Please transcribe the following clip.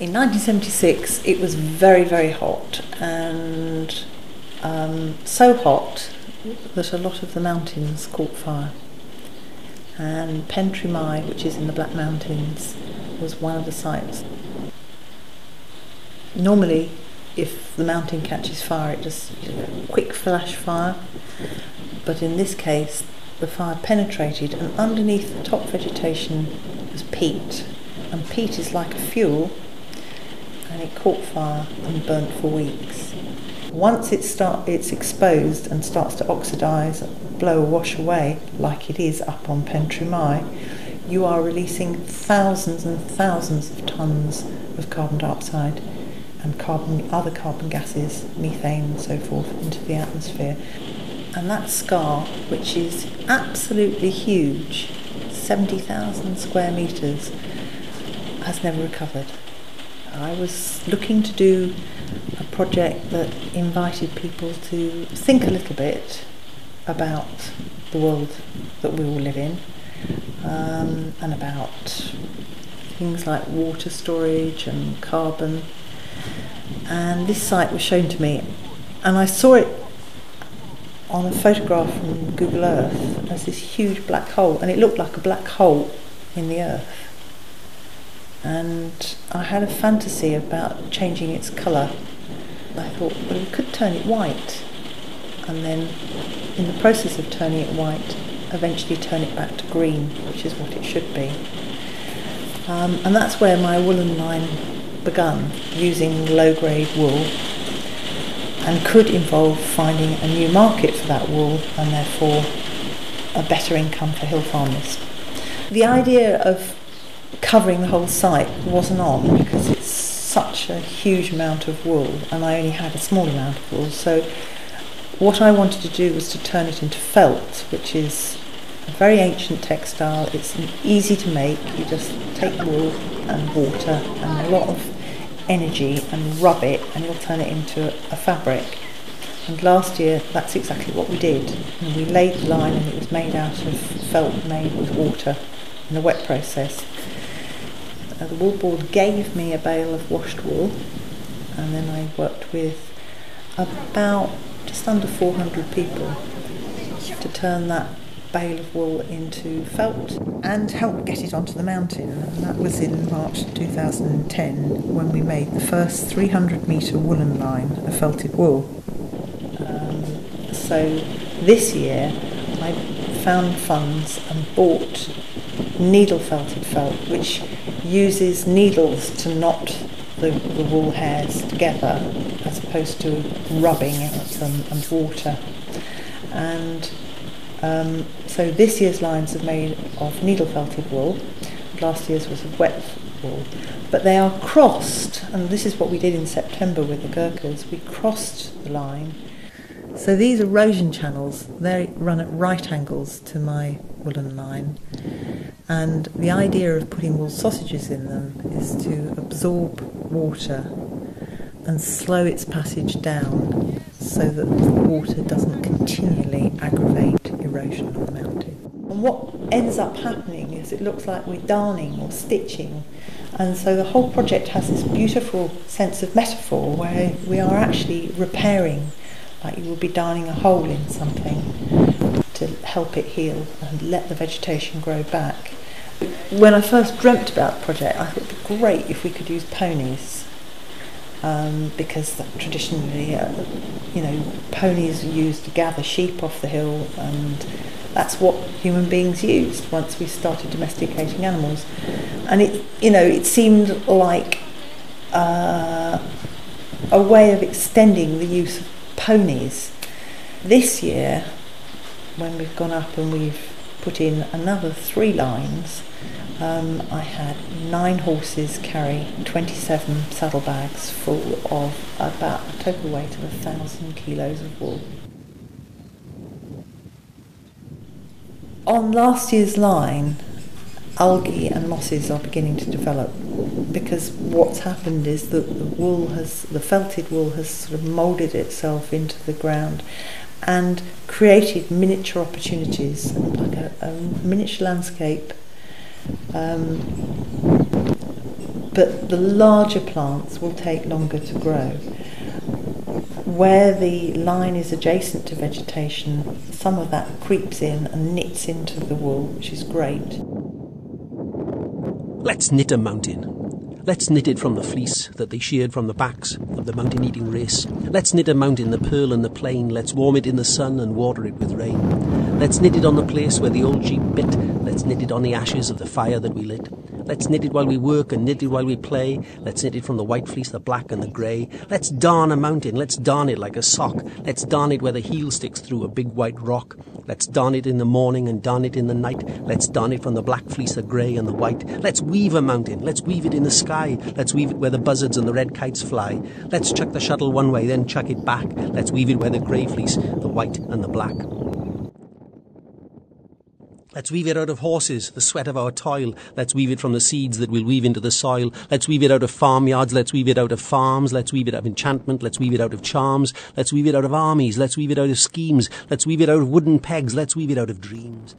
In 1976 it was very, very hot, and so hot that a lot of the mountains caught fire. And Pen Trumau, which is in the Black Mountains, was one of the sites. Normally, if the mountain catches fire, it just quick flash fire, but in this case the fire penetrated, and underneath the top vegetation was peat, and peat is like a fuel, and it caught fire and burnt for weeks. Once it's exposed and starts to oxidise, blow or wash away, like it is up on Pen Trumau, you are releasing thousands and thousands of tonnes of carbon dioxide and other carbon gases, methane and so forth, into the atmosphere. And that scar, which is absolutely huge, 70,000 square metres, has never recovered. I was looking to do a project that invited people to think a little bit about the world that we all live in, and about things like water storage and carbon. And this site was shown to me, and I saw it on a photograph from Google Earth as this huge black hole, and it looked like a black hole in the earth. And I had a fantasy about changing its colour. I thought, well, we could turn it white, and then in the process of turning it white, eventually turn it back to green, which is what it should be. And that's where my woolen line begun, using low-grade wool, and could involve finding a new market for that wool, and therefore a better income for hill farmers. The idea of covering the whole site wasn't on, because it's such a huge amount of wool and I only had a small amount of wool. So what I wanted to do was to turn it into felt, which is a very ancient textile. It's easy to make. You just take wool and water and a lot of energy and rub it, and you'll turn it into a fabric. And last year that's exactly what we did. And we laid the line, and it was made out of felt made with water in a wet process. The wool board gave me a bale of washed wool, and then I worked with about just under 400 people to turn that bale of wool into felt and help get it onto the mountain. And that was in March 2010 when we made the first 300-metre woolen line of felted wool. So this year I found funds and bought needle felted felt, which uses needles to knot the wool hairs together as opposed to rubbing it and water. And so this year's lines are made of needle felted wool. Last year's was of wet wool, but they are crossed, and this is what we did in September with the Gurkhas. We crossed the line. So these erosion channels, they run at right angles to my woolen line, and the idea of putting wool sausages in them is to absorb water and slow its passage down so that the water doesn't continually aggravate erosion on the mountain. And what ends up happening is it looks like we're darning or stitching, and so the whole project has this beautiful sense of metaphor where we are actually repairing, like you will be darning a hole in something to help it heal and let the vegetation grow back. When I first dreamt about the project, I thought it would be great if we could use ponies, because traditionally, ponies are used to gather sheep off the hill, and that's what human beings used once we started domesticating animals. And it seemed like a way of extending the use of ponies. This year, when we've gone up and we've put in another 3 lines, I had 9 horses carry 27 saddlebags full of about a total weight of 1,000 kilos of wool. On last year's line, algae and mosses are beginning to develop, because what's happened is that the felted wool has sort of moulded itself into the ground and created miniature opportunities, like a miniature landscape but the larger plants will take longer to grow. Where the line is adjacent to vegetation, some of that creeps in and knits into the wool, which is great. Let's knit a mountain. Let's knit it from the fleece that they sheared from the backs of the mountain-eating race. Let's knit a mountain, the pearl and the plain. Let's warm it in the sun and water it with rain. Let's knit it on the place where the old sheep bit. Let's knit it on the ashes of the fire that we lit. Let's knit it while we work and knit it while we play. Let's knit it from the white fleece, the black and the grey. Let's darn a mountain, let's darn it like a sock. Let's darn it where the heel sticks through a big white rock. Let's darn it in the morning and darn it in the night. Let's darn it from the black fleece, the grey and the white. Let's weave a mountain, let's weave it in the sky. Let's weave it where the buzzards and the red kites fly. Let's chuck the shuttle one way, then chuck it back. Let's weave it where the grey fleece, the white and the black. Let's weave it out of horses, the sweat of our toil. Let's weave it from the seeds that we'll weave into the soil. Let's weave it out of farmyards. Let's weave it out of farms. Let's weave it out of enchantment. Let's weave it out of charms. Let's weave it out of armies. Let's weave it out of schemes. Let's weave it out of wooden pegs. Let's weave it out of dreams.